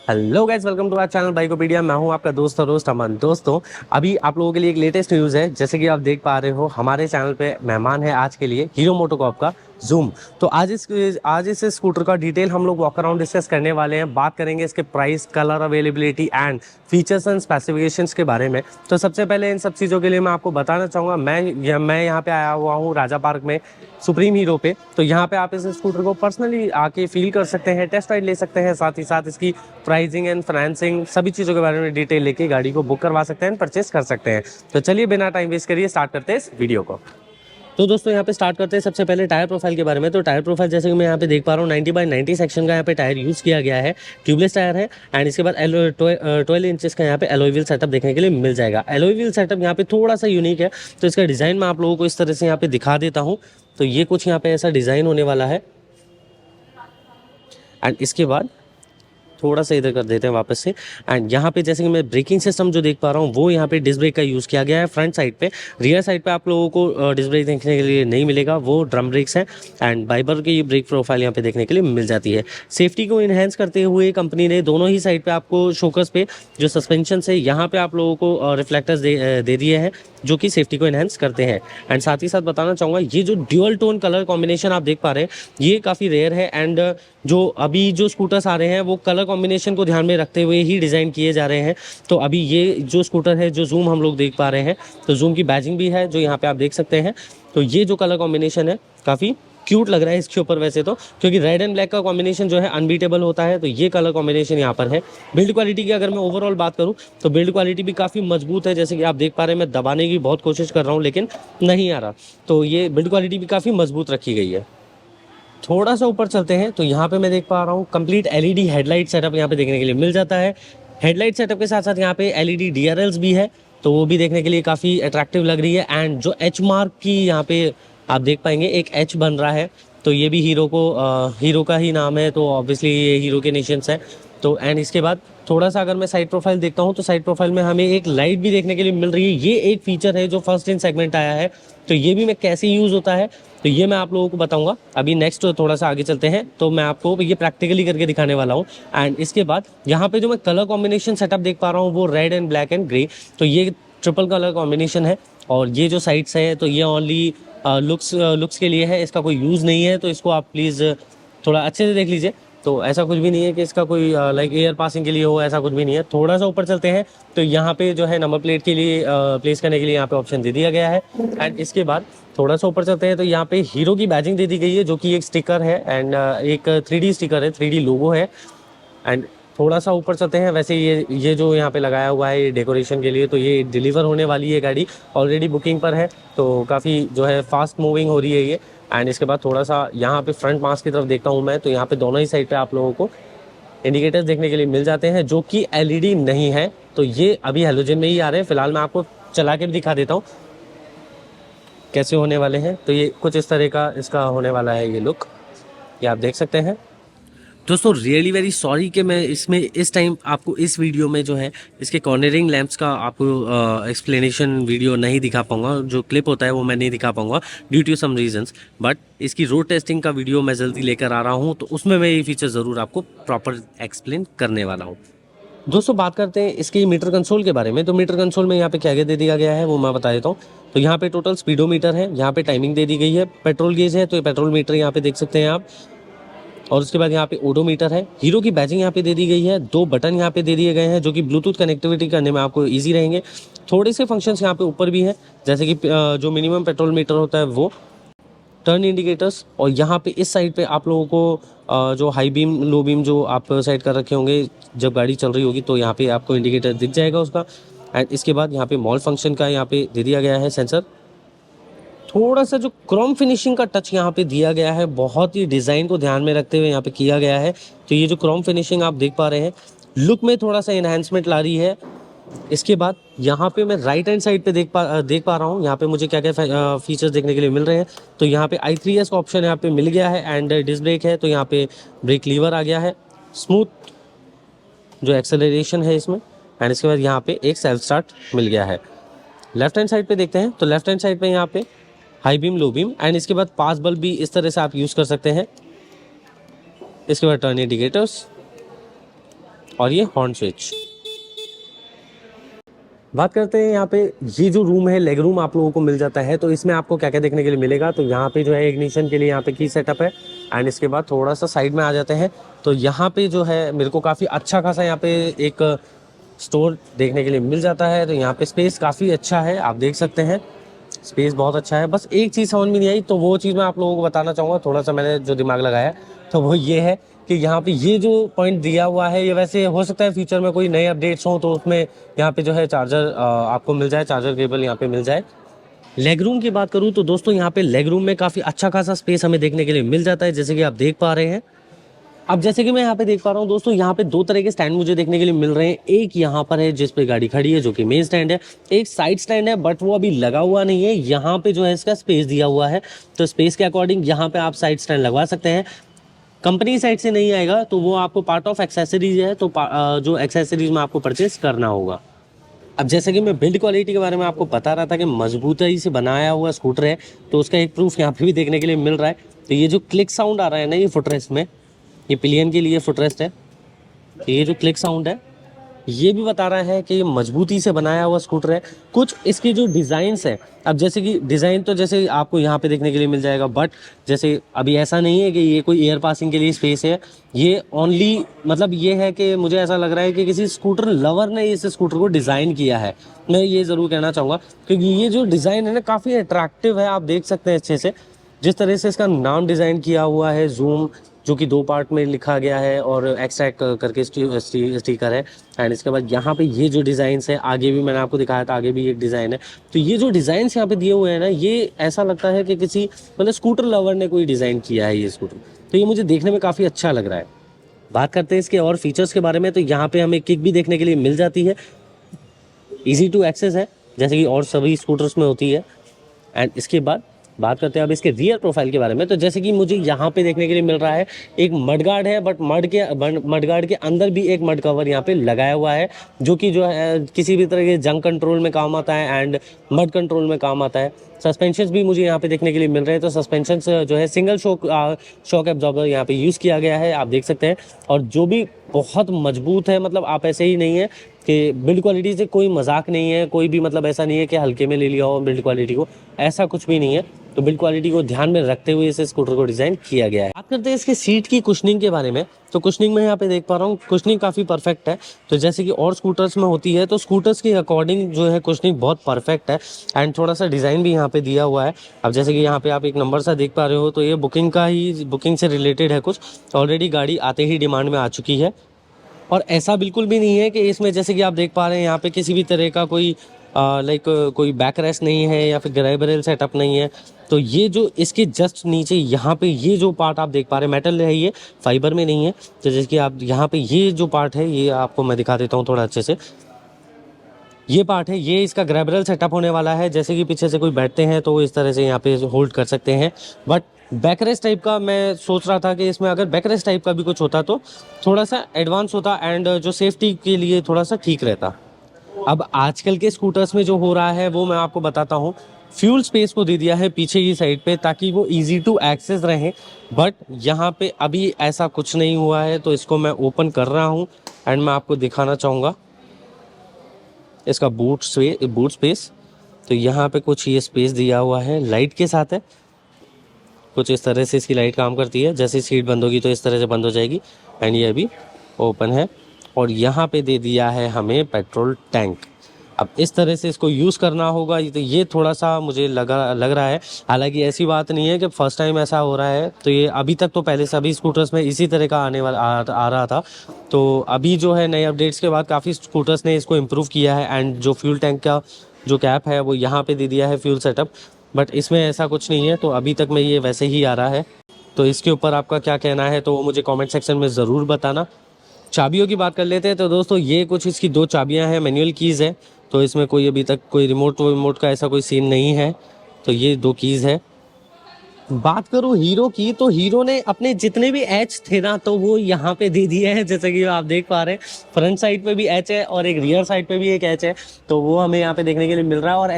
Hello guys, welcome to our channel Bikopedia. मैं हूं आपका दोस्त और दोस्त अमन। दोस्तों, अभी आप लोगों के लिए एक लेटेस्ट न्यूज़ है। जैसे कि आप देख पा रहे हो, हमारे चैनल पे मेहमान है आज के लिए हीरो मोटोकॉर्प का जूम। तो आज इस स्कूटर का डिटेल हम लोग वॉक अराउंड डिस्कस करने वाले हैं। बात करेंगे इसके price, colour availability and features and specifications के बारे में। तो सबसे पहले इन सब चीज़ों के लिए मैं आपको बताना चाहूँगा, मैं यहाँ पे आया हुआ हूँ राजा पार्क में सुप्रीम हीरो पे। तो यहाँ पे आप इस स्कूटर को पर्सनली आके फील कर सकते हैं, टेस्ट राइड ले सकते हैं, साथ ही साथ इसकी प्राइसिंग एंड फाइनेंसिंग सभी चीज़ों के बारे में डिटेल लेके गाड़ी को बुक करवा सकते हैं, परचेस कर सकते हैं। तो चलिए बिना टाइम वेस्ट करिए स्टार्ट करते हैं इस वीडियो को। तो दोस्तों, यहाँ पे स्टार्ट करते हैं सबसे पहले टायर प्रोफाइल के बारे में। तो टायर प्रोफाइल जैसे कि मैं यहाँ पे देख पा रहा हूँ, 90/90 सेक्शन का यहाँ पे टायर यूज़ किया गया है। ट्यूबलेस टायर है एंड इसके बाद 12 इंचेस का यहाँ पे एलॉय व्हील सेटअप देखने के लिए मिल जाएगा। एलॉय व्हील सेटअप यहाँ पे थोड़ा सा यूनिक है, तो इसका डिज़ाइन मैं आप लोगों को इस तरह से यहाँ पे दिखा देता हूँ। तो ये कुछ यहाँ पे ऐसा डिज़ाइन होने वाला है एंड इसके बाद थोड़ा सा इधर कर देते हैं वापस से। एंड यहाँ पे जैसे कि मैं ब्रेकिंग सिस्टम जो देख पा रहा हूँ, वो यहाँ पे डिस्क ब्रेक का यूज़ किया गया है फ्रंट साइड पे। रियर साइड पे आप लोगों को डिस्क ब्रेक देखने के लिए नहीं मिलेगा, वो ड्रम ब्रेक्स हैं एंड बाइबर की ब्रेक प्रोफाइल यहाँ पे देखने के लिए मिल जाती है। सेफ्टी को इन्हेंस करते हुए कंपनी ने दोनों ही साइड पे आपको शोकर्स पे जो सस्पेंशन है यहाँ पे आप लोगों को रिफ्लेक्टर्स दे दिए हैं, जो कि सेफ्टी को इन्हेंस करते हैं। एंड साथ ही साथ बताना चाहूँगा, ये जो ड्यूअल टोन कलर कॉम्बिनेशन आप देख पा रहे हैं, ये काफ़ी रेयर है एंड जो अभी जो स्कूटर्स आ रहे हैं वो कलर कॉम्बिनेशन को ध्यान में रखते हुए ही डिज़ाइन किए जा रहे हैं। तो अभी ये जो स्कूटर है, जो जूम हम लोग देख पा रहे हैं, तो जूम की बैजिंग भी है जो यहाँ पे आप देख सकते हैं। तो ये जो कलर कॉम्बिनेशन है काफ़ी क्यूट लग रहा है इसके ऊपर वैसे तो, क्योंकि रेड एंड ब्लैक का कॉम्बिनेशन जो है अनबीटेबल होता है। तो ये कलर कॉम्बिनेशन यहाँ पर है। बिल्ड क्वालिटी की अगर मैं ओवरऑल बात करूँ तो बिल्ड क्वालिटी भी काफ़ी मजबूत है। जैसे कि आप देख पा रहे हैं, मैं दबाने की बहुत कोशिश कर रहा हूँ लेकिन नहीं आ रहा। तो ये बिल्ड क्वालिटी भी काफ़ी मजबूत रखी गई है। थोड़ा सा ऊपर चलते हैं तो यहाँ पे मैं देख पा रहा हूँ कंप्लीट एलईडी हेडलाइट सेटअप यहाँ पे देखने के लिए मिल जाता है। हेडलाइट सेटअप के साथ साथ यहाँ पे एलईडी डीआरएल्स भी है, तो वो भी देखने के लिए काफ़ी अट्रैक्टिव लग रही है। एंड जो एच मार्क की यहाँ पे आप देख पाएंगे एक एच बन रहा है, तो ये भी हीरो का ही नाम है, तो ऑब्वियसली ये हीरो के निशान्स है। तो एंड इसके बाद थोड़ा सा अगर मैं साइड प्रोफाइल देखता हूँ तो साइड प्रोफाइल में हमें एक लाइट भी देखने के लिए मिल रही है। ये एक फीचर है जो फर्स्ट इन सेगमेंट आया है, तो ये भी मैं कैसे यूज़ होता है तो ये मैं आप लोगों को बताऊंगा। अभी नेक्स्ट थोड़ा सा आगे चलते हैं तो मैं आपको ये प्रैक्टिकली करके दिखाने वाला हूँ। एंड इसके बाद यहाँ पे जो मैं कलर कॉम्बिनेशन सेटअप देख पा रहा हूँ वो red and black and grey, तो ये ट्रिपल कलर कॉम्बिनेशन है। और ये जो साइड्स है तो ये ओनली लुक्स के लिए है, इसका कोई यूज़ नहीं है। तो इसको आप प्लीज़ थोड़ा अच्छे से देख लीजिए। तो ऐसा कुछ भी नहीं है कि इसका कोई लाइक एयर पासिंग के लिए हो, ऐसा कुछ भी नहीं है। थोड़ा सा ऊपर चलते हैं तो यहाँ पे जो है नंबर प्लेट के लिए प्लेस करने के लिए यहाँ पे ऑप्शन दे दिया गया है। एंड इसके बाद थोड़ा सा ऊपर चलते हैं तो यहाँ पे हीरो की बैजिंग दे दी गई है, जो कि एक स्टिकर है एंड एक 3D स्टिकर है, 3D लोगो है। एंड थोड़ा सा ऊपर चलते हैं, वैसे ये जो यहाँ पे लगाया हुआ है ये डेकोरेशन के लिए, तो ये डिलीवर होने वाली है गाड़ी, ऑलरेडी बुकिंग पर है। तो काफ़ी जो है फास्ट मूविंग हो रही है ये। एंड इसके बाद थोड़ा सा यहाँ पे फ्रंट मास्क की तरफ देखता हूँ मैं, तो यहाँ पे दोनों ही साइड पे आप लोगों को इंडिकेटर्स देखने के लिए मिल जाते हैं, जो कि एलईडी नहीं है। तो ये अभी हेलोजन में ही आ रहे हैं। फिलहाल मैं आपको चला के भी दिखा देता हूँ कैसे होने वाले हैं। तो ये कुछ इस तरह का इसका होने वाला है ये लुक, ये आप देख सकते हैं। दोस्तों, रियली वेरी सॉरी कि मैं इसमें इस टाइम आपको इस वीडियो में जो है इसके कॉर्नरिंग लैंप्स का आपको एक्सप्लेनेशन वीडियो नहीं दिखा पाऊंगा। जो क्लिप होता है वो मैं नहीं दिखा पाऊंगा due to some reasons, but इसकी रोड टेस्टिंग का वीडियो मैं जल्दी लेकर आ रहा हूँ, तो उसमें मैं ये फीचर ज़रूर आपको प्रॉपर एक्सप्लेन करने वाला हूँ। दोस्तों, बात करते हैं इसकी मीटर कंसोल के बारे में। तो मीटर कंसोल में यहाँ पे क्या क्या दे दिया गया है वो मैं बता देता हूँ। तो यहाँ पे टोटल स्पीडोमीटर है, यहाँ पे टाइमिंग दे दी गई है, पेट्रोल गेज है, तो ये पेट्रोल मीटर यहाँ पे देख सकते हैं आप। और उसके बाद यहाँ पे ओडोमीटर है, हीरो की बैजिंग यहाँ पे दे दी गई है, 2 बटन यहाँ पे दे दिए गए हैं जो कि ब्लूटूथ कनेक्टिविटी करने में आपको इजी रहेंगे। थोड़े से फंक्शंस यहाँ पे ऊपर भी हैं, जैसे कि जो मिनिमम पेट्रोल मीटर होता है वो, टर्न इंडिकेटर्स, और यहाँ पे इस साइड पे आप लोगों को जो हाई बीम लो बीम जो आप साइड कर रखे होंगे जब गाड़ी चल रही होगी, तो यहाँ पे आपको इंडिकेटर दिख जाएगा उसका। एंड इसके बाद यहाँ पे मॉल फंक्शन का यहाँ पे दे दिया गया है सेंसर। थोड़ा सा जो क्रोम फिनिशिंग का टच यहाँ पे दिया गया है, बहुत ही डिज़ाइन को ध्यान में रखते हुए यहाँ पे किया गया है। तो ये जो क्रोम फिनिशिंग आप देख पा रहे हैं, लुक में थोड़ा सा इन्हांसमेंट ला रही है। इसके बाद यहाँ पे मैं राइट हैंड साइड पे देख पा रहा हूँ यहाँ पे मुझे क्या क्या फीचर्स देखने के लिए मिल रहे हैं। तो यहाँ पे i3s का ऑप्शन यहाँ पे मिल गया है एंड डिस्क ब्रेक है, तो यहाँ पे ब्रेक लीवर आ गया है, स्मूथ जो एक्सेलरेशन है इसमें। एंड इसके बाद यहाँ पे एक सेल्फ स्टार्ट मिल गया है। लेफ्ट हैंड साइड पे देखते हैं तो लेफ्ट हैंड साइड पे यहाँ पे high beam low beam and इसके बाद पास बल्ब भी इस तरह से आप यूज़ कर सकते हैं। इसके बाद टर्न इंडिकेटर्स, और ये हॉर्न स्विच। बात करते हैं यहाँ पे, ये जो रूम है लेग रूम आप लोगों को मिल जाता है। तो इसमें आपको क्या क्या देखने के लिए मिलेगा, तो यहाँ पे जो है इग्निशन के लिए यहाँ पे की सेटअप है। एंड इसके बाद थोड़ा सा साइड में आ जाते हैं तो यहाँ पे जो है मेरे को काफ़ी अच्छा खासा यहाँ पे एक स्टोर देखने के लिए मिल जाता है। तो यहाँ पे स्पेस काफ़ी अच्छा है, आप देख सकते हैं स्पेस बहुत अच्छा है। बस एक चीज़ समझ में नहीं आई, तो वो चीज़ मैं आप लोगों को बताना चाहूँगा, थोड़ा सा मैंने जो दिमाग लगाया तो वो ये है कि यहाँ पे ये जो पॉइंट दिया हुआ है, ये वैसे हो सकता है फ्यूचर में कोई नए अपडेट्स हों तो उसमें यहाँ पे जो है चार्जर आपको मिल जाए, चार्जर केबल यहाँ पे मिल जाए। लेग रूम की बात करूँ तो दोस्तों यहाँ पे लेग रूम में काफ़ी अच्छा खासा स्पेस हमें देखने के लिए मिल जाता है, जैसे कि आप देख पा रहे हैं। अब जैसे कि मैं यहाँ पे देख पा रहा हूँ दोस्तों, यहाँ पे दो तरह के स्टैंड मुझे देखने के लिए मिल रहे हैं। एक यहाँ पर है जिस पे गाड़ी खड़ी है जो कि मेन स्टैंड है, एक साइड स्टैंड है बट वो अभी लगा हुआ नहीं है। यहाँ पे जो है इसका स्पेस दिया हुआ है, तो स्पेस के अकॉर्डिंग यहाँ पे आप साइड स्टैंड लगवा सकते हैं। कंपनी साइड से नहीं आएगा तो वो आपको पार्ट ऑफ एक्सेसरीज है, तो जो एक्सेसरीज में आपको परचेस करना होगा। अब जैसे कि मैं बिल्ड क्वालिटी के बारे में आपको बता रहा था कि मजबूती से बनाया हुआ स्कूटर है, तो उसका एक प्रूफ यहाँ पे भी देखने के लिए मिल रहा है। तो ये जो क्लिक साउंड आ रहा है ना ये फुटरेस्ट में, ये पिलियन के लिए फुटरेस्ट है, तो ये जो क्लिक साउंड है ये भी बता रहा है कि ये मजबूती से बनाया हुआ स्कूटर है। कुछ इसके जो डिज़ाइंस है, अब जैसे कि डिज़ाइन तो जैसे आपको यहाँ पे देखने के लिए मिल जाएगा, बट जैसे अभी ऐसा नहीं है कि ये कोई एयर पासिंग के लिए स्पेस है। ये ओनली मतलब ये है कि मुझे ऐसा लग रहा है कि किसी स्कूटर लवर ने इस स्कूटर को डिज़ाइन किया है। मैं ये ज़रूर कहना चाहूँगा क्योंकि ये जो डिज़ाइन है ना काफ़ी अट्रैक्टिव है, आप देख सकते हैं अच्छे से जिस तरह से इसका नाम डिज़ाइन किया हुआ है, जूम जो कि 2 पार्ट में लिखा गया है और एक्सट्रैक्ट करके स्टिकर है। एंड इसके बाद यहाँ पे ये जो डिज़ाइंस है, आगे भी मैंने आपको दिखाया था, आगे भी एक डिज़ाइन है। तो ये जो डिज़ाइंस यहाँ पे दिए हुए हैं ना, ये ऐसा लगता है कि किसी मतलब स्कूटर लवर ने कोई डिज़ाइन किया है ये स्कूटर। तो ये मुझे देखने में काफ़ी अच्छा लग रहा है। बात करते हैं इसके और फीचर्स के बारे में, तो यहाँ पे हमें किक भी देखने के लिए मिल जाती है, ईजी टू एक्सेस है जैसे कि और सभी स्कूटर्स में होती है। एंड इसके बाद बात करते हैं अब इसके रियर प्रोफाइल के बारे में, तो जैसे कि मुझे यहाँ पे देखने के लिए मिल रहा है एक मड गार्ड है, बट मड गार्ड के अंदर भी एक मड कवर यहाँ पे लगाया हुआ है जो कि जो है किसी भी तरह के जंग कंट्रोल में काम आता है एंड मड कंट्रोल में काम आता है। सस्पेंशन भी मुझे यहाँ पे देखने के लिए मिल रहे हैं, तो सस्पेंशन जो है सिंगल शॉक एब्जॉर्बर यहाँ पे यूज़ किया गया है, आप देख सकते हैं। और जो भी बहुत मजबूत है, मतलब आप ऐसे ही नहीं है कि बिल्ड क्वालिटी से कोई मजाक नहीं है, कोई भी मतलब ऐसा नहीं है कि हल्के में ले लिया हो बिल्ड क्वालिटी को, ऐसा कुछ भी नहीं है। तो बिल्ड क्वालिटी को ध्यान में रखते हुए इस स्कूटर को डिज़ाइन किया गया है। बात करते हैं इसके सीट की कुशनिंग के बारे में, तो कुशनिंग में यहाँ पे देख पा रहा हूँ कुशनिंग काफ़ी परफेक्ट है। तो जैसे कि और स्कूटर्स में होती है तो स्कूटर्स के अकॉर्डिंग जो है कुशनिंग बहुत परफेक्ट है। एंड थोड़ा सा डिज़ाइन भी यहाँ पे दिया हुआ है। अब जैसे कि यहाँ पे आप एक नंबर सा देख पा रहे हो, तो ये बुकिंग से रिलेटेड है कुछ, ऑलरेडी गाड़ी आते ही डिमांड में आ चुकी है। और ऐसा बिल्कुल भी नहीं है कि इसमें जैसे कि आप देख पा रहे हैं यहाँ पे किसी भी तरह का कोई कोई बैक रेस्ट नहीं है या फिर ग्राइब रेल सेटअप नहीं है। तो ये जो इसके जस्ट नीचे यहाँ पे ये जो पार्ट आप देख पा रहे हैं मेटल है, ये फाइबर में नहीं है। तो जैसे कि आप यहाँ पे ये जो पार्ट है ये आपको मैं दिखा देता हूँ थोड़ा अच्छे से। ये पार्ट है, ये इसका ग्रैब रेल सेटअप होने वाला है, जैसे कि पीछे से कोई बैठते हैं तो वो इस तरह से यहाँ पे होल्ड कर सकते हैं। बट बैकरेस्ट टाइप का मैं सोच रहा था कि इसमें अगर बैकरेस्ट टाइप का भी कुछ होता तो थोड़ा सा एडवांस होता एंड जो सेफ्टी के लिए थोड़ा सा ठीक रहता। अब आजकल के स्कूटर्स में जो हो रहा है वो मैं आपको बताता हूँ। फ्यूल स्पेस को दे दिया है पीछे की साइड पे ताकि वो इजी टू एक्सेस रहे, बट यहाँ पे अभी ऐसा कुछ नहीं हुआ है। तो इसको मैं ओपन कर रहा हूँ एंड मैं आपको दिखाना चाहूँगा इसका बूट स्पेस। तो यहाँ पे कुछ ये स्पेस दिया हुआ है, लाइट के साथ है, कुछ इस तरह से इसकी लाइट काम करती है। जैसे सीट बंद होगी तो इस तरह से बंद हो जाएगी एंड ये अभी ओपन है। और यहाँ पे दे दिया है हमें पेट्रोल टैंक। अब इस तरह से इसको यूज़ करना होगा, तो ये थोड़ा सा मुझे लग रहा है। हालांकि ऐसी बात नहीं है कि फर्स्ट टाइम ऐसा हो रहा है, तो ये अभी तक तो पहले सभी स्कूटर्स में इसी तरह का आने वाला आ रहा था। तो अभी जो है नए अपडेट्स के बाद काफ़ी स्कूटर्स ने इसको इम्प्रूव किया है एंड जो फ्यूल टैंक का जो कैप है वो यहाँ पे दे दिया है फ्यूल सेटअप, बट इसमें ऐसा कुछ नहीं है। तो अभी तक में ये वैसे ही आ रहा है। तो इसके ऊपर आपका क्या कहना है तो वो मुझे कमेंट सेक्शन में ज़रूर बताना। चाबियों की बात कर लेते हैं, तो दोस्तों ये कुछ इसकी 2 चाबियां हैं, मैनुअल कीज़ है। तो इसमें कोई अभी तक कोई रिमोट का ऐसा कोई सीन नहीं है। तो ये 2 कीज़ है। बात करूँ हीरो की, तो हीरो ने अपने जितने भी एच थे ना तो वो यहाँ पे दे दिए हैं, जैसे कि आप देख पा रहे हैं फ्रंट साइड पे भी एच है और एक रियर साइड पे भी एक एच है। तो वो हमें यहाँ पे देखने के लिए मिल रहा है। और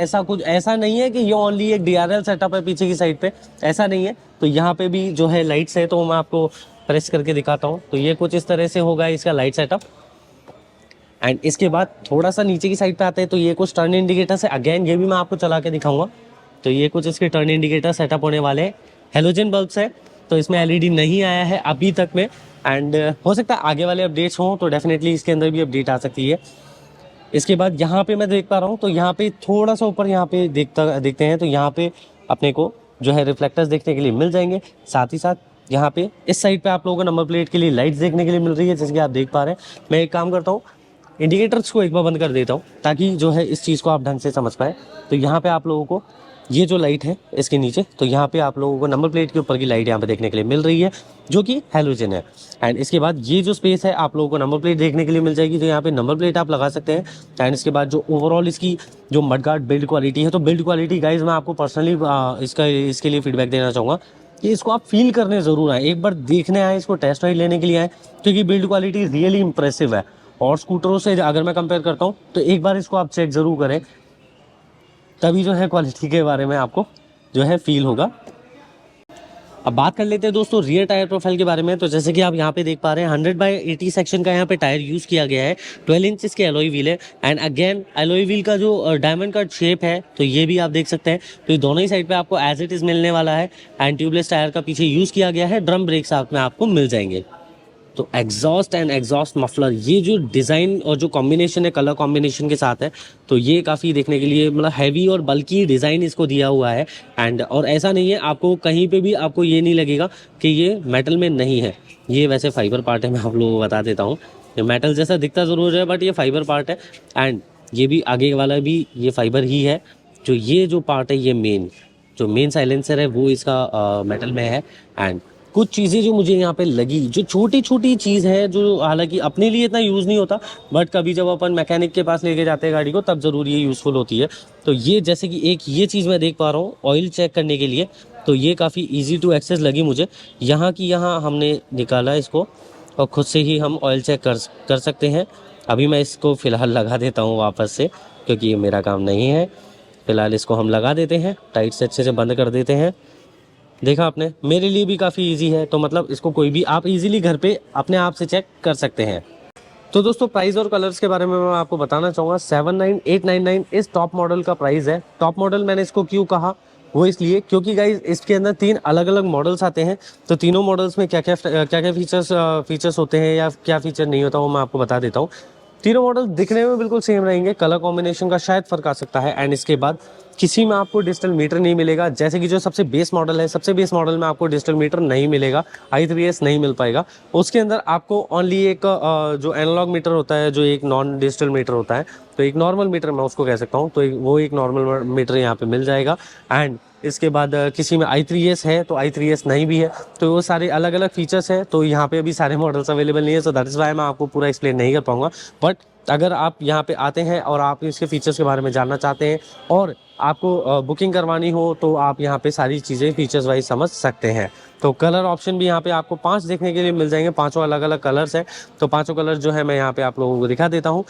ऐसा नहीं है कि ये ओनली एक DRL सेटअप है पीछे की साइड पे, ऐसा नहीं है। तो यहाँ पे भी जो है लाइट्स है, तो मैं आपको प्रेस करके दिखाता हूँ। तो ये कुछ इस तरह से होगा इसका लाइट सेटअप। एंड इसके बाद थोड़ा सा नीचे की साइड पे आते हैं तो ये कुछ टर्न इंडिकेटर्स है। अगेन ये भी मैं आपको चला के दिखाऊंगा। तो ये कुछ इसके टर्न इंडिकेटर सेटअप होने वाले हैं। हेलोजन बल्ब्स है, तो इसमें एलईडी नहीं आया है अभी तक में। एंड हो सकता है आगे वाले अपडेट्स हों तो डेफिनेटली इसके अंदर भी अपडेट आ सकती है। इसके बाद यहाँ पे मैं देख पा रहा हूँ, तो यहाँ पे थोड़ा सा ऊपर यहाँ पे देखते हैं तो यहाँ पे अपने को जो है रिफ्लेक्टर्स देखने के लिए मिल जाएंगे। साथ ही साथ यहाँ पे इस साइड पे आप लोगों को नंबर प्लेट के लिए लाइट्स देखने के लिए मिल रही है, जैसे कि आप देख पा रहे हैं। मैं एक काम करता हूँ, इंडिकेटर्स को एक बार बंद कर देता हूँ ताकि जो है इस चीज़ को आप ढंग से समझ पाए। तो यहाँ पे आप लोगों को ये जो लाइट है इसके नीचे, तो यहाँ पे आप लोगों को नंबर प्लेट के ऊपर की लाइट यहाँ पे देखने के लिए मिल रही है जो कि हैलोजन है। एंड इसके बाद ये जो स्पेस है आप लोगों को नंबर प्लेट देखने के लिए मिल जाएगी, तो यहाँ पे नंबर प्लेट आप लगा सकते हैं। एंड इसके बाद जो ओवरऑल इसकी जो मडगार्ड बिल्ड क्वालिटी है, तो बिल्ड क्वालिटी गाइज मैं आपको पर्सनली इसके लिए फीडबैक देना चाहूँगा कि इसको आप फील करने ज़रूर आए, एक बार देखने आए, इसको टेस्ट राइड लेने के लिए आए, क्योंकि बिल्ड क्वालिटी रियली इंप्रेसिव है। और स्कूटरों से अगर मैं कंपेयर करता हूँ तो एक बार इसको आप चेक ज़रूर करें, तभी जो है क्वालिटी के बारे में आपको जो है फील होगा। अब बात कर लेते हैं दोस्तों रियर टायर प्रोफाइल के बारे में। तो जैसे कि आप यहाँ पे देख पा रहे हैं 100/80 सेक्शन का यहाँ पे टायर यूज़ किया गया है। 12 इंच इसके एलॉय व्हील है। एंड अगेन एलॉय व्हील का जो डायमंड कट शेप है तो ये भी आप देख सकते हैं। तो ये दोनों ही साइड पे आपको एज इट इज़ मिलने वाला है। एंड ट्यूबलेस टायर का पीछे यूज़ किया गया है। ड्रम ब्रेक साथ में आपको मिल जाएंगे। तो एग्जॉस्ट एंड एग्जॉस्ट मफलर, ये जो डिज़ाइन और जो कॉम्बिनेशन है कलर कॉम्बिनेशन के साथ है, तो ये काफ़ी देखने के लिए मतलब हैवी और बल्कि डिज़ाइन इसको दिया हुआ है। एंड और ऐसा नहीं है आपको कहीं पे भी आपको ये नहीं लगेगा कि ये मेटल में नहीं है। ये वैसे फाइबर पार्ट है, मैं आप लोगों को बता देता हूँ। ये मेटल जैसा दिखता ज़रूर है बट ये फाइबर पार्ट है। एंड ये भी आगे वाला भी ये फाइबर ही है। जो ये जो पार्ट है, ये जो मेन साइलेंसर है वो इसका मेटल में है। एंड कुछ चीज़ें जो मुझे यहाँ पे लगी, जो छोटी छोटी चीज़ है, जो हालांकि अपने लिए इतना यूज़ नहीं होता बट कभी जब अपन मैकेनिक के पास लेके जाते हैं गाड़ी को तब ज़रूर ये यूज़फुल होती है। तो ये जैसे कि एक ये चीज़ मैं देख पा रहा हूँ ऑयल चेक करने के लिए, तो ये काफ़ी ईजी टू एक्सेस लगी मुझे। यहाँ हमने निकाला इसको और खुद से ही हम ऑयल चेक कर सकते हैं। अभी मैं इसको फ़िलहाल लगा देता हूँ वापस से, क्योंकि ये मेरा काम नहीं है। फ़िलहाल इसको हम लगा देते हैं, टाइट से अच्छे से बंद कर देते हैं। देखा आपने, मेरे लिए भी काफ़ी इजी है। तो मतलब इसको कोई भी आप इजीली घर पे अपने आप से चेक कर सकते हैं। तो दोस्तों प्राइस और कलर्स के बारे में मैं आपको बताना चाहूँगा। 79899 इस टॉप मॉडल का प्राइस है। टॉप मॉडल मैंने इसको क्यों कहा, वो इसलिए क्योंकि गाइज इसके अंदर 3 अलग अलग मॉडल्स आते हैं। तो तीनों मॉडल्स में क्या क्या फीचर्स होते हैं या क्या फीचर नहीं होता वो मैं आपको बता देता हूँ। तीनों मॉडल दिखने में बिल्कुल सेम रहेंगे, कलर कॉम्बिनेशन का शायद फ़र्क आ सकता है। एंड इसके बाद किसी में आपको डिजिटल मीटर नहीं मिलेगा। जैसे कि जो सबसे बेस मॉडल है, सबसे बेस मॉडल में आपको डिजिटल मीटर नहीं मिलेगा, i3s नहीं मिल पाएगा। उसके अंदर आपको ओनली एक जो एनालॉग मीटर होता है, जो एक नॉन डिजिटल मीटर होता है, तो एक नॉर्मल मीटर मैं उसको कह सकता हूँ, तो वो एक नॉर्मल मीटर यहाँ पे मिल जाएगा। एंड इसके बाद किसी में i3s है तो i3s नहीं भी है। तो वो सारे अलग अलग फीचर्स है। तो यहाँ पे अभी सारे मॉडल्स अवेलेबल नहीं है, सो दैट इज़ वाई मैं आपको पूरा एक्सप्लेन नहीं कर पाऊँगा। बट अगर आप यहाँ पे आते हैं और आप इसके फीचर्स के बारे में जानना चाहते हैं और आपको बुकिंग करवानी हो, तो आप यहाँ पे सारी चीज़ें फीचर्स वाइज समझ सकते हैं। तो कलर ऑप्शन भी यहाँ पे आपको 5 देखने के लिए मिल जाएंगे। 5 अलग अलग कलर्स हैं। तो 5 कलर जो है मैं यहाँ पे आप लोगों को दिखा देता हूँ।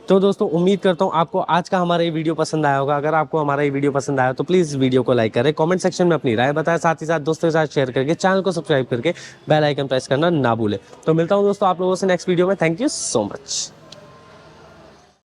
तो दोस्तों उम्मीद करता हूँ आपको आज का हमारा ये वीडियो पसंद आया होगा। अगर आपको हमारा ये वीडियो पसंद आया तो प्लीज़ वीडियो को लाइक करें, कमेंट सेक्शन में अपनी राय बताएं, साथ ही साथ दोस्तों के साथ शेयर करके चैनल को सब्सक्राइब करके बेल आइकन प्रेस करना ना भूलें। तो मिलता हूँ दोस्तों आप लोगों से नेक्स्ट वीडियो में। Thank you so much.